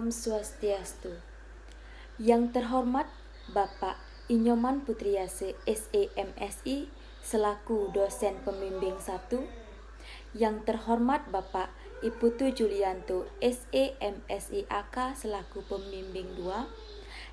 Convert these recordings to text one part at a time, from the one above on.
Om Swastiastu. Yang terhormat Bapak Inyoman Putriyase SEMSI selaku dosen pembimbing 1. Yang terhormat Bapak Iputu Julianto SEMSI AK selaku pembimbing 2.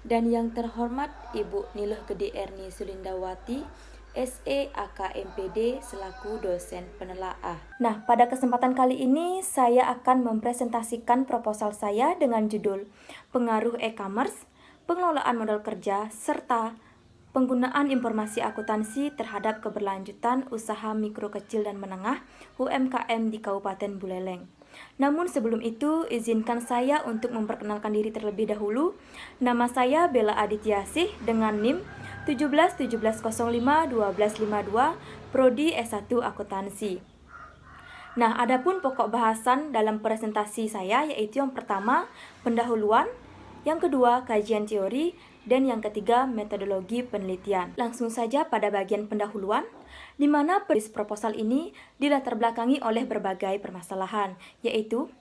Dan yang terhormat Ibu Niluh Gede Erni Sulindawati SEAKMPD selaku dosen penelaah. Nah, pada kesempatan kali ini saya akan mempresentasikan proposal saya dengan judul Pengaruh E-commerce, Pengelolaan Modal Kerja, serta Penggunaan Informasi Akuntansi terhadap Keberlanjutan Usaha Mikro Kecil dan Menengah UMKM di Kabupaten Buleleng. Namun sebelum itu, izinkan saya untuk memperkenalkan diri terlebih dahulu. Nama saya Bella Adityasih dengan NIM 1717051252, Prodi S1 Akuntansi. Nah, adapun pokok bahasan dalam presentasi saya yaitu yang pertama, pendahuluan, yang kedua, kajian teori, dan yang ketiga, metodologi penelitian. Langsung saja pada bagian pendahuluan, di mana penulis proposal ini dilatar belakangi oleh berbagai permasalahan, yaitu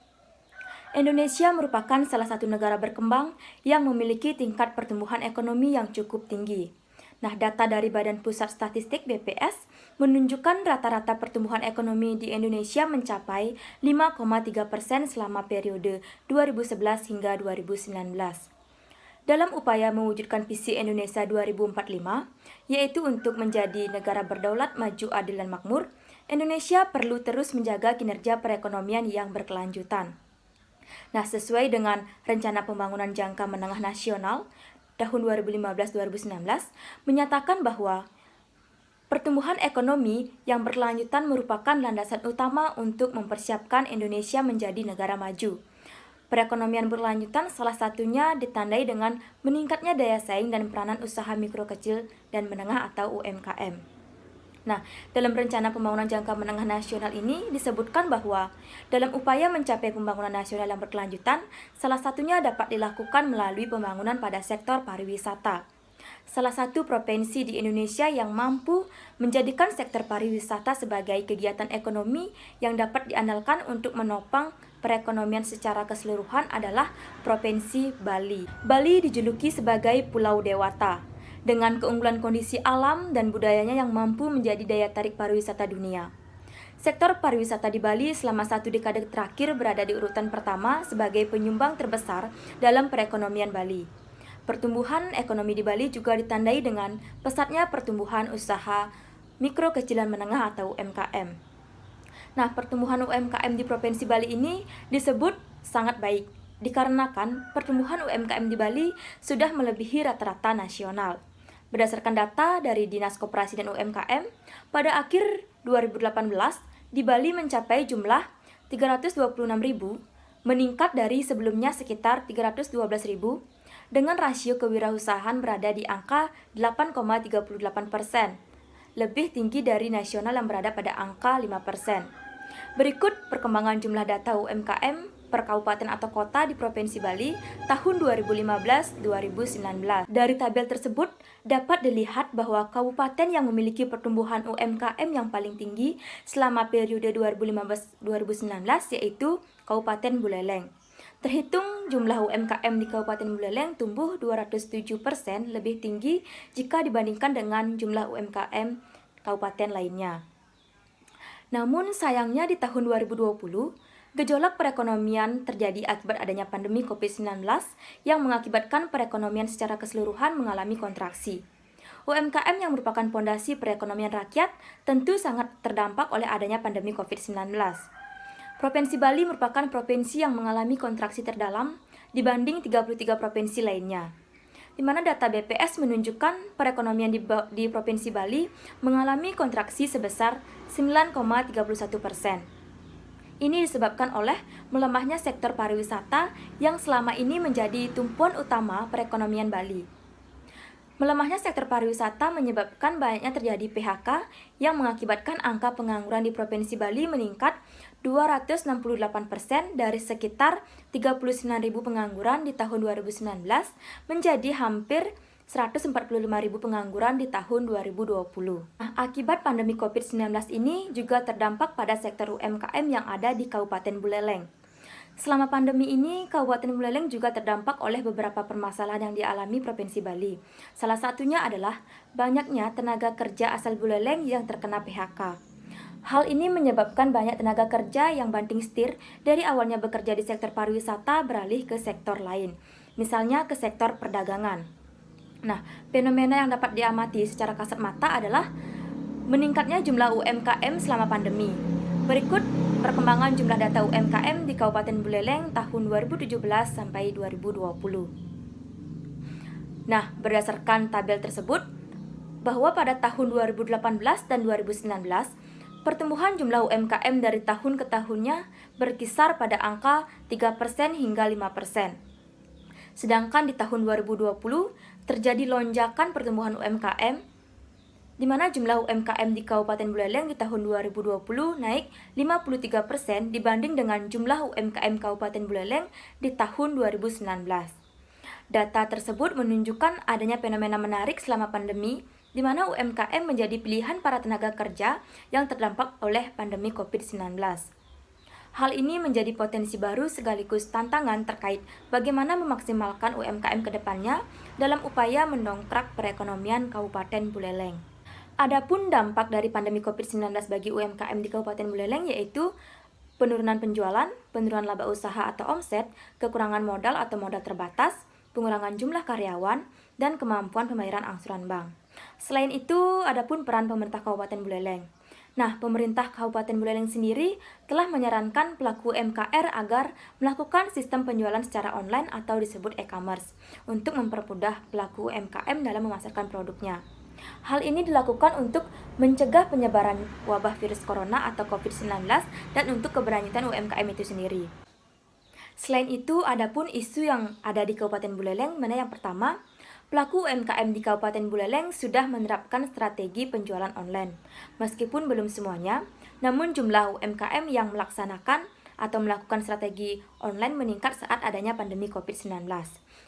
Indonesia merupakan salah satu negara berkembang yang memiliki tingkat pertumbuhan ekonomi yang cukup tinggi. Nah, data dari Badan Pusat Statistik BPS menunjukkan rata-rata pertumbuhan ekonomi di Indonesia mencapai 5,3% selama periode 2011 hingga 2019. Dalam upaya mewujudkan visi Indonesia 2045, yaitu untuk menjadi negara berdaulat, maju, adil, dan makmur, Indonesia perlu terus menjaga kinerja perekonomian yang berkelanjutan. Nah, sesuai dengan Rencana Pembangunan Jangka Menengah Nasional tahun 2015-2019 menyatakan bahwa pertumbuhan ekonomi yang berkelanjutan merupakan landasan utama untuk mempersiapkan Indonesia menjadi negara maju. Perekonomian berkelanjutan salah satunya ditandai dengan meningkatnya daya saing dan peranan usaha mikro kecil dan menengah atau UMKM. Nah, dalam Rencana Pembangunan Jangka Menengah Nasional ini disebutkan bahwa dalam upaya mencapai pembangunan nasional yang berkelanjutan, salah satunya dapat dilakukan melalui pembangunan pada sektor pariwisata. Salah satu provinsi di Indonesia yang mampu menjadikan sektor pariwisata sebagai kegiatan ekonomi yang dapat diandalkan untuk menopang perekonomian secara keseluruhan adalah Provinsi Bali. Bali dijuluki sebagai Pulau Dewata, dengan keunggulan kondisi alam dan budayanya yang mampu menjadi daya tarik pariwisata dunia. Sektor pariwisata di Bali selama 1 dekade terakhir berada di urutan pertama sebagai penyumbang terbesar dalam perekonomian Bali. Pertumbuhan ekonomi di Bali juga ditandai dengan pesatnya pertumbuhan usaha mikro kecil dan menengah atau UMKM. Nah, pertumbuhan UMKM di Provinsi Bali ini disebut sangat baik, dikarenakan pertumbuhan UMKM di Bali sudah melebihi rata-rata nasional. Berdasarkan data dari Dinas Koperasi dan UMKM, pada akhir 2018 di Bali mencapai jumlah 326.000, meningkat dari sebelumnya sekitar 312.000, dengan rasio kewirausahaan berada di angka 8,38%, lebih tinggi dari nasional yang berada pada angka 5%. Berikut perkembangan jumlah data UMKM per kabupaten atau kota di Provinsi Bali tahun 2015-2019. Dari tabel tersebut dapat dilihat bahwa kabupaten yang memiliki pertumbuhan UMKM yang paling tinggi selama periode 2015-2019 yaitu Kabupaten Buleleng. Terhitung jumlah UMKM di Kabupaten Buleleng tumbuh 207% lebih tinggi jika dibandingkan dengan jumlah UMKM kabupaten lainnya. Namun sayangnya di tahun 2020, gejolak perekonomian terjadi akibat adanya pandemi COVID-19 yang mengakibatkan perekonomian secara keseluruhan mengalami kontraksi. UMKM yang merupakan fondasi perekonomian rakyat tentu sangat terdampak oleh adanya pandemi COVID-19. Provinsi Bali merupakan provinsi yang mengalami kontraksi terdalam dibanding 33 provinsi lainnya, di mana data BPS menunjukkan perekonomian di Provinsi Bali mengalami kontraksi sebesar 9,31%. Ini disebabkan oleh melemahnya sektor pariwisata yang selama ini menjadi tumpuan utama perekonomian Bali. Melemahnya sektor pariwisata menyebabkan banyaknya terjadi PHK yang mengakibatkan angka pengangguran di Provinsi Bali meningkat 268% dari sekitar 39.000 pengangguran di tahun 2019 menjadi hampir 145.000 pengangguran di tahun 2020. Nah, akibat pandemi COVID-19 ini juga terdampak pada sektor UMKM yang ada di Kabupaten Buleleng. Selama pandemi ini, Kabupaten Buleleng juga terdampak oleh beberapa permasalahan yang dialami Provinsi Bali. Salah satunya adalah banyaknya tenaga kerja asal Buleleng yang terkena PHK. Hal ini menyebabkan banyak tenaga kerja yang banting setir dari awalnya bekerja di sektor pariwisata beralih ke sektor lain, misalnya ke sektor perdagangan. Nah, fenomena yang dapat diamati secara kasat mata adalah meningkatnya jumlah UMKM selama pandemi. Berikut perkembangan jumlah data UMKM di Kabupaten Buleleng tahun 2017 sampai 2020. Nah, berdasarkan tabel tersebut, bahwa pada tahun 2018 dan 2019, pertumbuhan jumlah UMKM dari tahun ke tahunnya berkisar pada angka 3% hingga 5%. Sedangkan di tahun 2020 terjadi lonjakan pertumbuhan UMKM, di mana jumlah UMKM di Kabupaten Buleleng di tahun 2020 naik 53% dibanding dengan jumlah UMKM Kabupaten Buleleng di tahun 2019. Data tersebut menunjukkan adanya fenomena menarik selama pandemi, di mana UMKM menjadi pilihan para tenaga kerja yang terdampak oleh pandemi COVID-19. Hal ini menjadi potensi baru sekaligus tantangan terkait bagaimana memaksimalkan UMKM ke depannya dalam upaya mendongkrak perekonomian Kabupaten Buleleng. Adapun dampak dari pandemi COVID-19 bagi UMKM di Kabupaten Buleleng yaitu penurunan penjualan, penurunan laba usaha atau omset, kekurangan modal atau modal terbatas, pengurangan jumlah karyawan, dan kemampuan pembayaran angsuran bank. Selain itu, adapun peran pemerintah Kabupaten Buleleng. Nah, pemerintah Kabupaten Buleleng sendiri telah menyarankan pelaku UMKM agar melakukan sistem penjualan secara online atau disebut e-commerce untuk mempermudah pelaku UMKM dalam memasarkan produknya. Hal ini dilakukan untuk mencegah penyebaran wabah virus corona atau COVID-19 dan untuk keberlanjutan UMKM itu sendiri. Selain itu, adapun isu yang ada di Kabupaten Buleleng, mana yang pertama, pelaku UMKM di Kabupaten Buleleng sudah menerapkan strategi penjualan online. Meskipun belum semuanya, namun jumlah UMKM yang melaksanakan atau melakukan strategi online meningkat saat adanya pandemi COVID-19.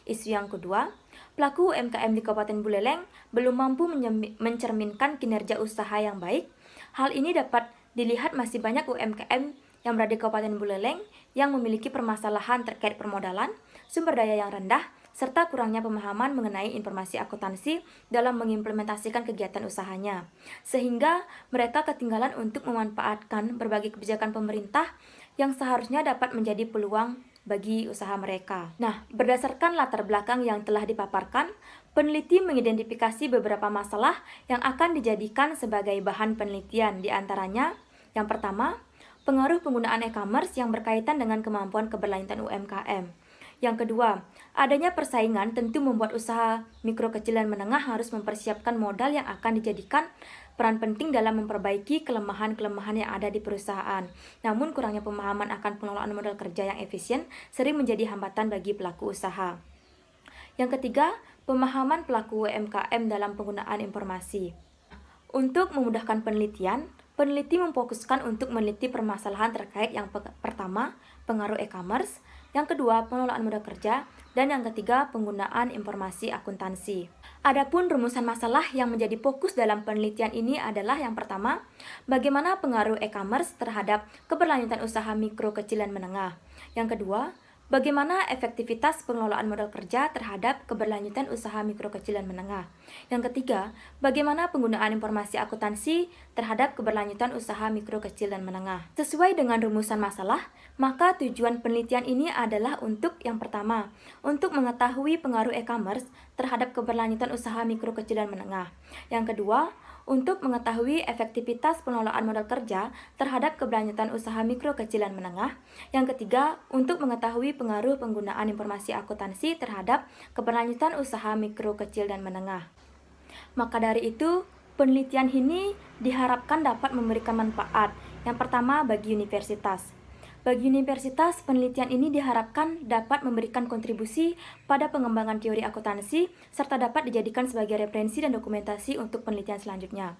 Isu yang kedua, pelaku UMKM di Kabupaten Buleleng belum mampu mencerminkan kinerja usaha yang baik. Hal ini dapat dilihat masih banyak UMKM yang berada di Kabupaten Buleleng yang memiliki permasalahan terkait permodalan, sumber daya yang rendah, serta kurangnya pemahaman mengenai informasi akuntansi dalam mengimplementasikan kegiatan usahanya. Sehingga mereka ketinggalan untuk memanfaatkan berbagai kebijakan pemerintah yang seharusnya dapat menjadi peluang bagi usaha mereka. Nah, berdasarkan latar belakang yang telah dipaparkan, peneliti mengidentifikasi beberapa masalah yang akan dijadikan sebagai bahan penelitian, di antaranya, yang pertama, pengaruh penggunaan e-commerce yang berkaitan dengan kemampuan keberlanjutan UMKM. Yang kedua, adanya persaingan tentu membuat usaha mikro kecil dan menengah harus mempersiapkan modal yang akan dijadikan peran penting dalam memperbaiki kelemahan-kelemahan yang ada di perusahaan. Namun kurangnya pemahaman akan pengelolaan modal kerja yang efisien sering menjadi hambatan bagi pelaku usaha. Yang ketiga, pemahaman pelaku UMKM dalam penggunaan informasi. Untuk memudahkan penelitian, peneliti memfokuskan untuk meneliti permasalahan terkait yang pertama, pengaruh e-commerce, yang kedua, pengelolaan modal kerja, dan yang ketiga, penggunaan informasi akuntansi. Adapun rumusan masalah yang menjadi fokus dalam penelitian ini adalah yang pertama, bagaimana pengaruh e-commerce terhadap keberlanjutan usaha mikro, kecil, dan menengah. Yang kedua, bagaimana efektivitas pengelolaan modal kerja terhadap keberlanjutan usaha mikro, kecil, dan menengah. Yang ketiga, bagaimana penggunaan informasi akuntansi terhadap keberlanjutan usaha mikro, kecil, dan menengah. Sesuai dengan rumusan masalah, maka tujuan penelitian ini adalah untuk yang pertama, untuk mengetahui pengaruh e-commerce terhadap keberlanjutan usaha mikro, kecil, dan menengah. Yang kedua, untuk mengetahui efektivitas pengelolaan modal kerja terhadap keberlanjutan usaha mikro, kecil, dan menengah. Yang ketiga, untuk mengetahui pengaruh penggunaan informasi akuntansi terhadap keberlanjutan usaha mikro, kecil, dan menengah. Maka dari itu, penelitian ini diharapkan dapat memberikan manfaat. Yang pertama, bagi universitas. Bagi universitas, penelitian ini diharapkan dapat memberikan kontribusi pada pengembangan teori akuntansi serta dapat dijadikan sebagai referensi dan dokumentasi untuk penelitian selanjutnya.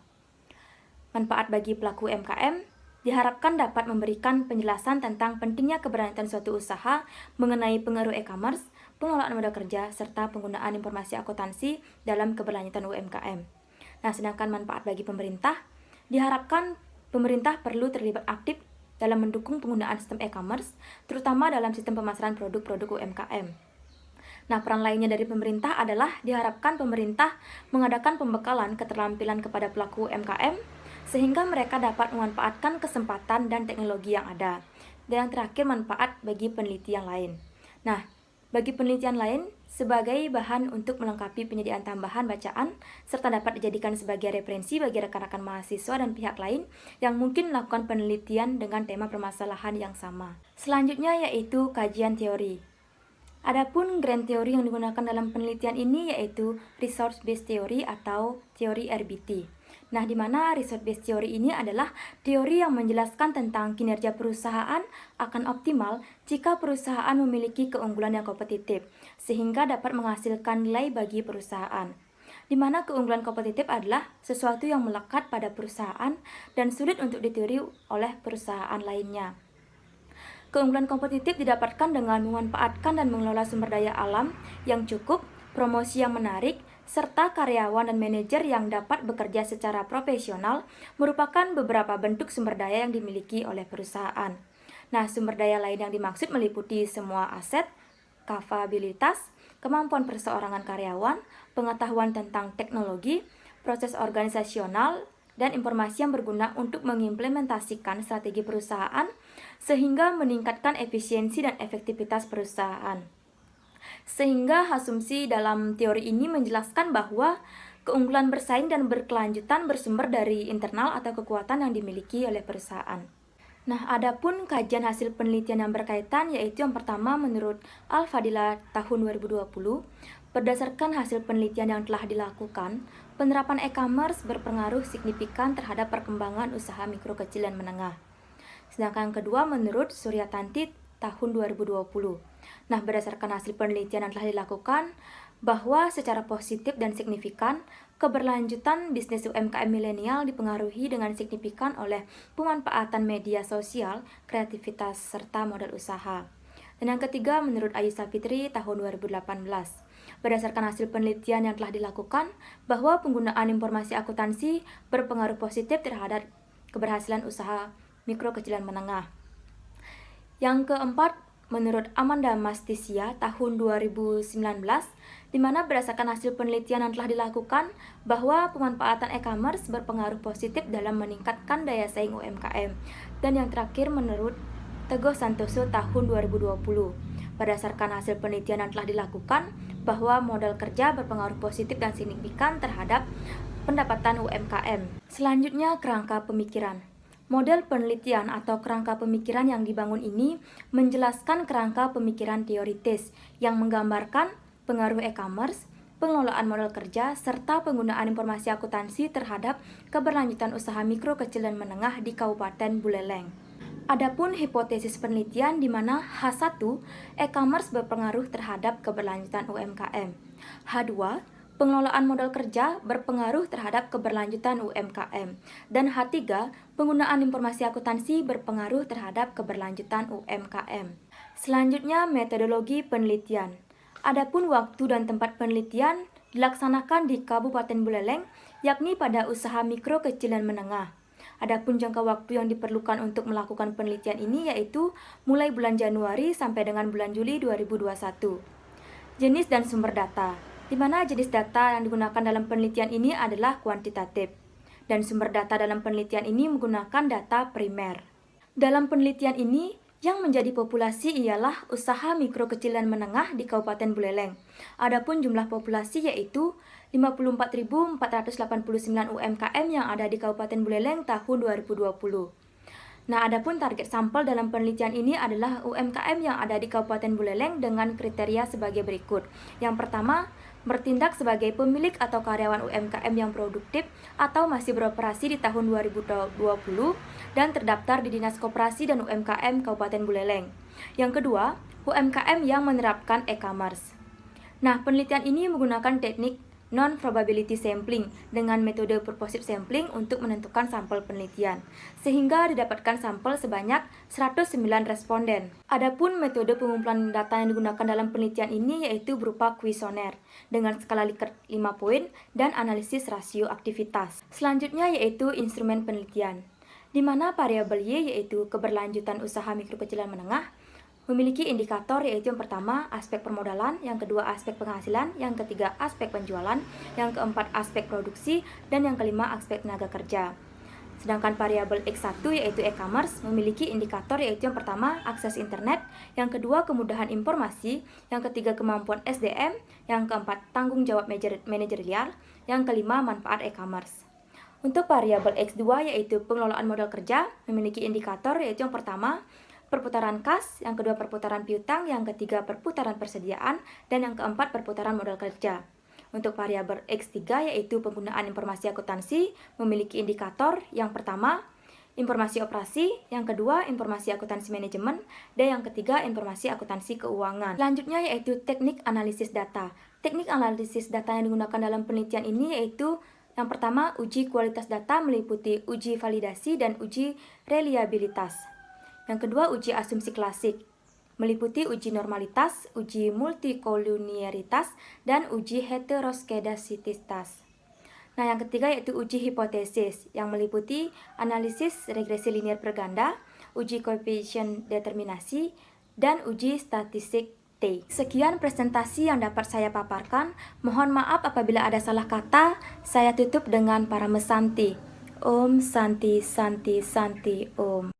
Manfaat bagi pelaku UMKM diharapkan dapat memberikan penjelasan tentang pentingnya keberlanjutan suatu usaha mengenai pengaruh e-commerce, pengelolaan modal kerja, serta penggunaan informasi akuntansi dalam keberlanjutan UMKM. Nah, sedangkan manfaat bagi pemerintah, diharapkan pemerintah perlu terlibat aktif dalam mendukung penggunaan sistem e-commerce, terutama dalam sistem pemasaran produk-produk UMKM. Nah, peran lainnya dari pemerintah adalah diharapkan pemerintah mengadakan pembekalan keterampilan kepada pelaku UMKM sehingga mereka dapat memanfaatkan kesempatan dan teknologi yang ada. Dan yang terakhir, manfaat bagi peneliti yang lain. Nah, bagi penelitian lain, sebagai bahan untuk melengkapi penyediaan tambahan bacaan, serta dapat dijadikan sebagai referensi bagi rekan-rekan mahasiswa dan pihak lain yang mungkin melakukan penelitian dengan tema permasalahan yang sama. Selanjutnya yaitu kajian teori. Adapun grand teori yang digunakan dalam penelitian ini yaitu resource based theory atau teori RBT. Nah, di mana resource based theory ini adalah teori yang menjelaskan tentang kinerja perusahaan akan optimal jika perusahaan memiliki keunggulan yang kompetitif, sehingga dapat menghasilkan nilai bagi perusahaan. Di mana keunggulan kompetitif adalah sesuatu yang melekat pada perusahaan dan sulit untuk ditiru oleh perusahaan lainnya. Keunggulan kompetitif didapatkan dengan memanfaatkan dan mengelola sumber daya alam yang cukup, promosi yang menarik, serta karyawan dan manajer yang dapat bekerja secara profesional merupakan beberapa bentuk sumber daya yang dimiliki oleh perusahaan. Nah, sumber daya lain yang dimaksud meliputi semua aset, kapabilitas, kemampuan perseorangan karyawan, pengetahuan tentang teknologi, proses organisasional, dan informasi yang berguna untuk mengimplementasikan strategi perusahaan sehingga meningkatkan efisiensi dan efektivitas perusahaan. Sehingga asumsi dalam teori ini menjelaskan bahwa keunggulan bersaing dan berkelanjutan bersumber dari internal atau kekuatan yang dimiliki oleh perusahaan. Nah, adapun kajian hasil penelitian yang berkaitan yaitu yang pertama menurut Al-Fadila tahun 2020, berdasarkan hasil penelitian yang telah dilakukan, penerapan e-commerce berpengaruh signifikan terhadap perkembangan usaha mikro, kecil, dan menengah. Sedangkan yang kedua menurut Suryatanti tahun 2020. Nah, berdasarkan hasil penelitian yang telah dilakukan, bahwa secara positif dan signifikan, keberlanjutan bisnis UMKM milenial dipengaruhi dengan signifikan oleh pemanfaatan media sosial, kreativitas, serta modal usaha. Dan yang ketiga menurut Ayu Sapitri tahun 2018. Berdasarkan hasil penelitian yang telah dilakukan, bahwa penggunaan informasi akuntansi berpengaruh positif terhadap keberhasilan usaha mikro, kecil, dan menengah. Yang keempat, menurut Amanda Mastisia tahun 2019, di mana berdasarkan hasil penelitian yang telah dilakukan, bahwa pemanfaatan e-commerce berpengaruh positif dalam meningkatkan daya saing UMKM. Dan yang terakhir menurut Teguh Santoso tahun 2020. Berdasarkan hasil penelitian yang telah dilakukan, bahwa modal kerja berpengaruh positif dan signifikan terhadap pendapatan UMKM. Selanjutnya, kerangka pemikiran. Model penelitian atau kerangka pemikiran yang dibangun ini menjelaskan kerangka pemikiran teoritis yang menggambarkan pengaruh e-commerce, pengelolaan modal kerja, serta penggunaan informasi akuntansi terhadap keberlanjutan usaha mikro, kecil, dan menengah di Kabupaten Buleleng. Adapun hipotesis penelitian di mana H1, e-commerce berpengaruh terhadap keberlanjutan UMKM. H2, pengelolaan modal kerja berpengaruh terhadap keberlanjutan UMKM. Dan H3, penggunaan informasi akuntansi berpengaruh terhadap keberlanjutan UMKM. Selanjutnya, metodologi penelitian. Adapun waktu dan tempat penelitian dilaksanakan di Kabupaten Buleleng, yakni pada usaha mikro, kecil, dan menengah. Adapun jangka waktu yang diperlukan untuk melakukan penelitian ini yaitu mulai bulan Januari sampai dengan bulan Juli 2021. Jenis dan sumber data, di mana jenis data yang digunakan dalam penelitian ini adalah kuantitatif, dan sumber data dalam penelitian ini menggunakan data primer. Dalam penelitian ini, yang menjadi populasi ialah usaha mikro, kecil, dan menengah di Kabupaten Buleleng. Adapun jumlah populasi yaitu 54.489 UMKM yang ada di Kabupaten Buleleng tahun 2020. Nah, adapun target sampel dalam penelitian ini adalah UMKM yang ada di Kabupaten Buleleng dengan kriteria sebagai berikut. Yang pertama, bertindak sebagai pemilik atau karyawan UMKM yang produktif atau masih beroperasi di tahun 2020 dan terdaftar di Dinas Koperasi dan UMKM Kabupaten Buleleng. Yang kedua, UMKM yang menerapkan e-commerce. Nah, penelitian ini menggunakan teknik non-probability sampling dengan metode purposive sampling untuk menentukan sampel penelitian, sehingga didapatkan sampel sebanyak 109 responden. Adapun metode pengumpulan data yang digunakan dalam penelitian ini yaitu berupa kuesioner dengan skala Likert 5 poin dan analisis rasio aktivitas. Selanjutnya yaitu instrumen penelitian. di mana variabel Y yaitu keberlanjutan usaha mikro kecil dan menengah memiliki indikator yaitu yang pertama aspek permodalan, yang kedua aspek penghasilan, yang ketiga aspek penjualan, yang keempat aspek produksi, dan yang kelima aspek tenaga kerja. Sedangkan variabel X1 yaitu e-commerce memiliki indikator yaitu yang pertama akses internet, yang kedua kemudahan informasi, yang ketiga kemampuan SDM, yang keempat tanggung jawab manajerial, yang kelima manfaat e-commerce. Untuk variabel X2 yaitu pengelolaan modal kerja memiliki indikator yaitu yang pertama perputaran kas, yang kedua perputaran piutang, yang ketiga perputaran persediaan, dan yang keempat perputaran modal kerja. Untuk variabel X3 yaitu penggunaan informasi akuntansi memiliki indikator yang pertama informasi operasi, yang kedua informasi akuntansi manajemen, dan yang ketiga informasi akuntansi keuangan. Selanjutnya yaitu teknik analisis data. Teknik analisis data yang digunakan dalam penelitian ini yaitu yang pertama uji kualitas data meliputi uji validasi dan uji reliabilitas. Yang kedua, uji asumsi klasik, meliputi uji normalitas, uji multikoliniaritas, dan uji heteroskedasititas. Nah, yang ketiga yaitu uji hipotesis, yang meliputi analisis regresi linear berganda, uji koefisien determinasi, dan uji statistik T. Sekian presentasi yang dapat saya paparkan. Mohon maaf apabila ada salah kata. Saya tutup dengan Paramesanti. Om Santi Santi Santi Om.